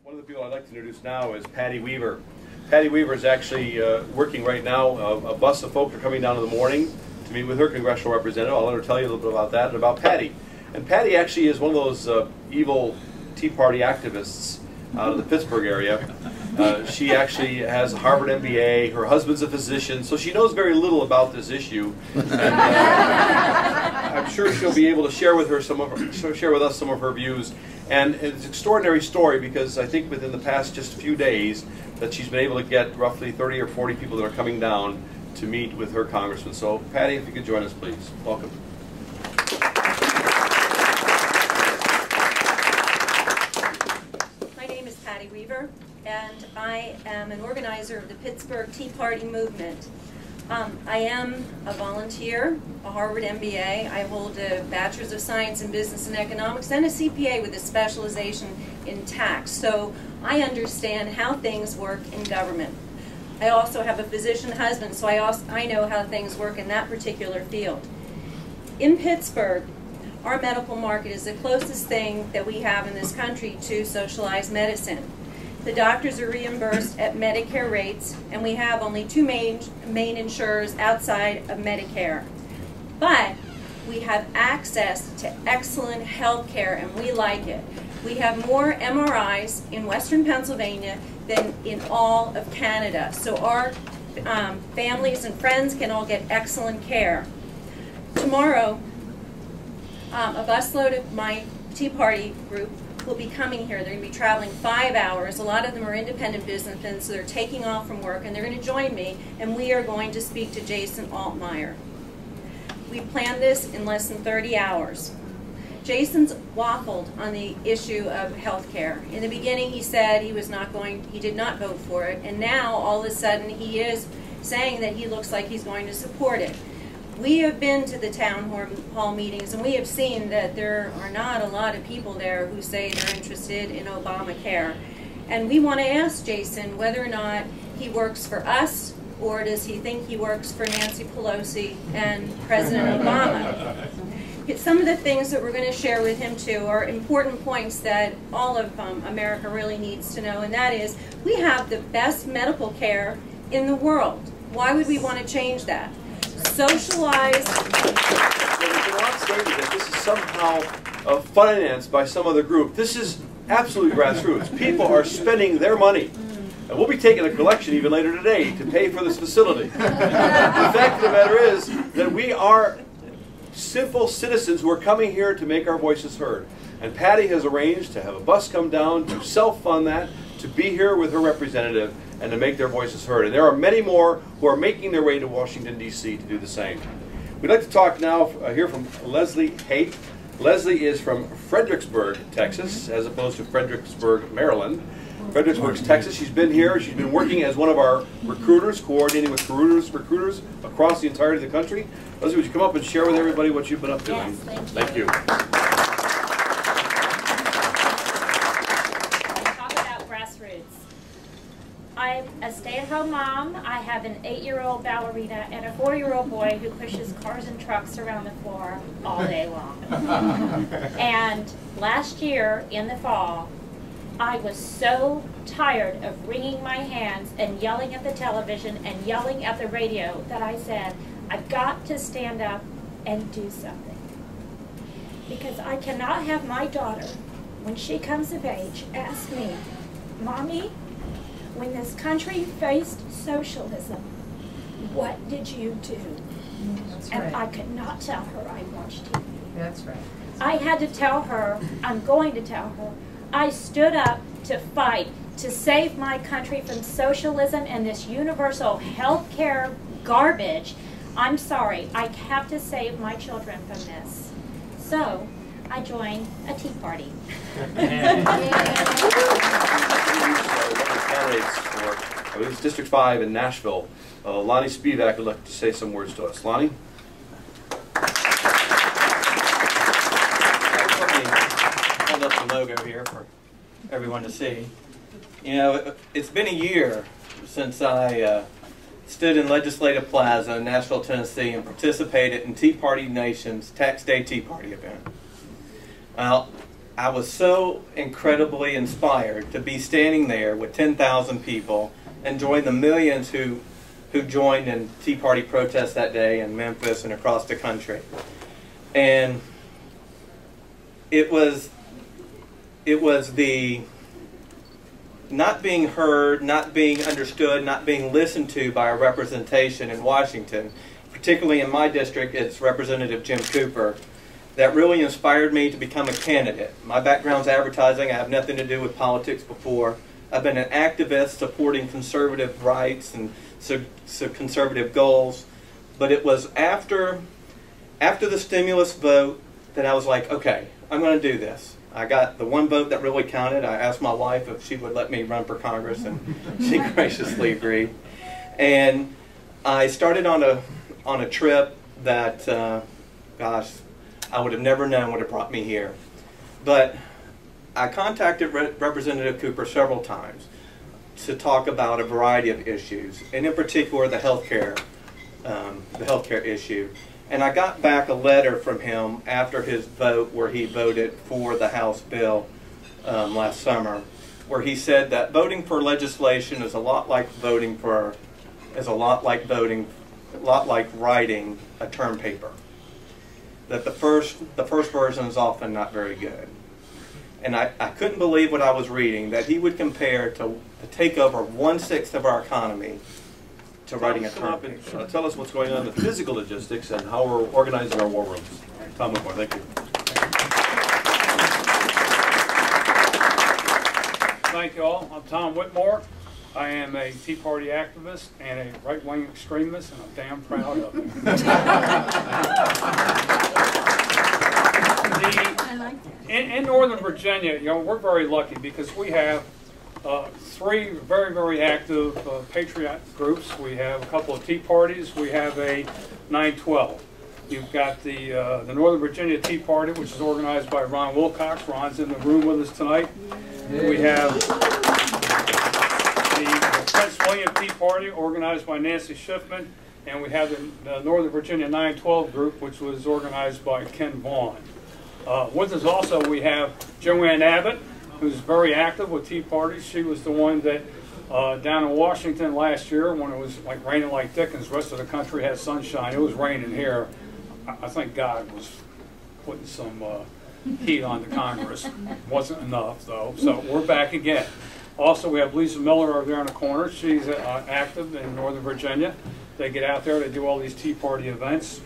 One of the people I'd like to introduce now is Patty Weaver. Patty Weaver is actually working right now. A bus of folk are coming down in the morning to meet with her congressional representative. I'll let her tell you a little bit about that and about Patty. And Patty actually is one of those evil Tea Party activists out of the Pittsburgh area. She actually has a Harvard MBA. Her husband's a physician, so she knows very little about this issue. And, I'm sure she'll be able to share with us some of her views. And it's an extraordinary story because I think within the past just a few days that she's been able to get roughly 30 or 40 people that are coming down to meet with her congressman. So, Patty, if you could join us, please. Welcome. My name is Patty Weaver, and I am an organizer of the Pittsburgh Tea Party movement. I am a volunteer, a Harvard MBA. I hold a Bachelor's of Science in Business and Economics and a CPA with a specialization in tax. So I understand how things work in government. I also have a physician husband, so I know how things work in that particular field. In Pittsburgh, our medical market is the closest thing that we have in this country to socialized medicine. The doctors are reimbursed at Medicare rates, and we have only two main insurers outside of Medicare. But we have access to excellent health care, and we like it. We have more MRIs in Western Pennsylvania than in all of Canada. So our families and friends can all get excellent care. Tomorrow, a busload of my Tea Party group will be coming here. They're going to be traveling 5 hours. A lot of them are independent businessmen, so they're taking off from work, and they're going to join me, and we are going to speak to Jason Altmaier. We planned this in less than 30 hours. Jason's waffled on the issue of health care. In the beginning, he said he did not vote for it, and now all of a sudden he is saying that he looks like he's going to support it. We have been to the town hall meetings, and we have seen that there are not a lot of people there who say they're interested in Obamacare. And we want to ask Jason whether or not he works for us, or does he think he works for Nancy Pelosi and President Obama. Some of the things that we're going to share with him, too, are important points that all of America really needs to know, and that is we have the best medical care in the world. Why would we want to change that? Socialized. There's a lot stated that this is somehow financed by some other group. This is absolutely grassroots. People are spending their money. And we'll be taking a collection even later today to pay for this facility. The fact of the matter is that we are simple citizens who are coming here to make our voices heard. And Patty has arranged to have a bus come down to self-fund that, to be here with her representative, and to make their voices heard. And there are many more who are making their way to Washington, D.C. to do the same. We'd like to talk now, hear from Leslie Haight. Leslie is from Fredericksburg, Texas, as opposed to Fredericksburg, Maryland. Fredericksburg, Texas. She's been here. She's been working as one of our recruiters, coordinating with recruiters across the entirety of the country. Leslie, would you come up and share with everybody what you've been up to? Yes, thank you. Talk about grassroots. I'm a stay-at-home mom. I have an 8-year-old ballerina and a 4-year-old boy who pushes cars and trucks around the floor all day long. And last year, in the fall, I was so tired of wringing my hands and yelling at the television and yelling at the radio that I said, I've got to stand up and do something. Because I cannot have my daughter, when she comes of age, ask me, Mommy, when this country faced socialism, what did you do? That's and right. I could not tell her I watched TV. That's right. I had to tell her, I'm going to tell her, I stood up to fight to save my country from socialism and this universal health care garbage. I'm sorry, I have to save my children from this. So, I joined a Tea Party. Candidates for, I believe it's District 5 in Nashville. Lonnie Spivak would like to say some words to us. Lonnie? Hold up the logo here for everyone to see. You know, it's been a year since I stood in Legislative Plaza in Nashville, Tennessee, and participated in Tea Party Nation's Tax Day Tea Party event. Well, I was so incredibly inspired to be standing there with 10,000 people and join the millions who joined in Tea Party protests that day in Memphis and across the country. And it was the not being heard, not being understood, not being listened to by a representation in Washington, particularly in my district, it's Representative Jim Cooper, that really inspired me to become a candidate. My background's advertising. I have nothing to do with politics before. I've been an activist supporting conservative rights and so conservative goals. But it was after the stimulus vote that I was like, okay, I'm going to do this. I got the one vote that really counted. I asked my wife if she would let me run for Congress, and she graciously agreed. And I started on a trip that, gosh, I would have never known would have brought me here. But I contacted Representative Cooper several times to talk about a variety of issues, and in particular the healthcare issue. And I got back a letter from him after his vote, where he voted for the House bill last summer, where he said that voting for legislation is a lot like writing a term paper. That the first version is often not very good. And I couldn't believe what I was reading, that he would compare to take over 1/6 of our economy to writing a term paper. Tell us what's going on in the physical logistics and how we're organizing our war rooms. Tom Whitmore, thank you. Thank you all. I'm Tom Whitmore. I am a Tea Party activist and a right-wing extremist, and I'm damn proud of it. In Northern Virginia, you know, we're very lucky because we have 3 very, very active patriot groups. We have a couple of Tea Parties. We have a 912. You've got the Northern Virginia Tea Party, which is organized by Ron Wilcox. Ron's in the room with us tonight. We have the Prince William Tea Party, organized by Nancy Schiffman. And we have the Northern Virginia 912 group, which was organized by Ken Vaughn. With us also we have Joanne Abbott, who's very active with Tea Party. She was the one that down in Washington last year, when it was like raining like Dickens, the rest of the country had sunshine. It was raining here. I think God was putting some heat on the Congress. Wasn't enough though, so we're back again. Also, we have Lisa Miller over there in the corner. She's active in Northern Virginia. They get out there, they do all these Tea Party events.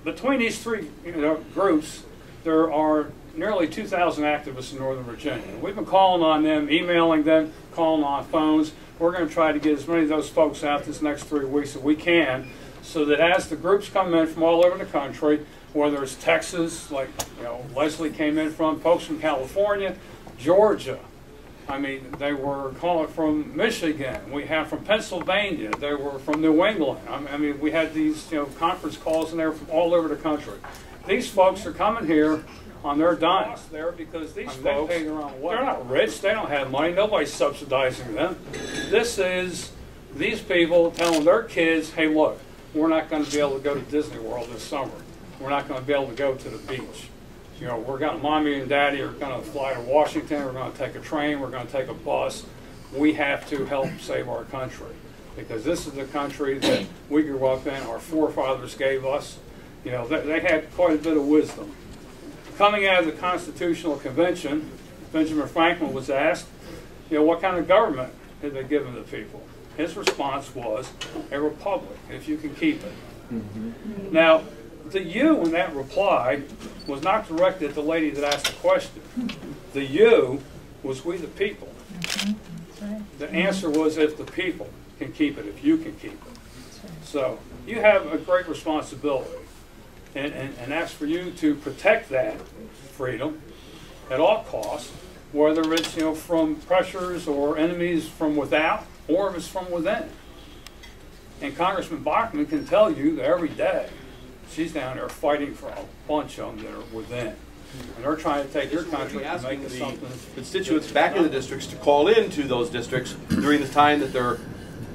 Between these 3 groups, there are nearly 2,000 activists in Northern Virginia. We've been calling on them, emailing them, calling on phones. We're going to try to get as many of those folks out this next 3 weeks as we can, so that as the groups come in from all over the country, whether it's Texas, like Leslie came in from, folks from California, Georgia. I mean, they were calling from Michigan. We have from Pennsylvania. They were from New England. I mean, we had these conference calls in there from all over the country. These folks are coming here on their dimes there because these folks, they're not rich. They don't have money. Nobody's subsidizing them. This is these people telling their kids, hey, look, we're not going to be able to go to Disney World this summer. We're not going to be able to go to the beach. We're going to, mommy and daddy are going to fly to Washington. We're going to take a train. We're going to take a bus. We have to help save our country because this is the country that we grew up in. Our forefathers gave us. They had quite a bit of wisdom. Coming out of the Constitutional Convention, Benjamin Franklin was asked, what kind of government had they given the people? His response was, a republic, if you can keep it. Mm-hmm. Now, the you in that reply was not directed at the lady that asked the question. The you was we the people. The answer was if the people can keep it, if you can keep it. So you have a great responsibility. And that's for you to protect that freedom at all costs, whether it's from pressures or enemies from without, or if it's from within. And Congressman Bachman can tell you that every day she's down there fighting for a bunch of them that are within. And they're trying to take your country and make it something. Constituents back in the districts to call into those districts during the time that their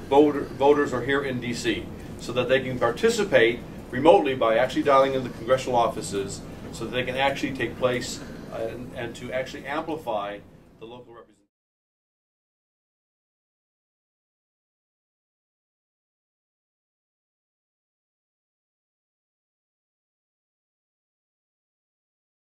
voters are here in D.C. so that they can participate remotely by actually dialing in the congressional offices so that they can actually take place and to actually amplify the local representation.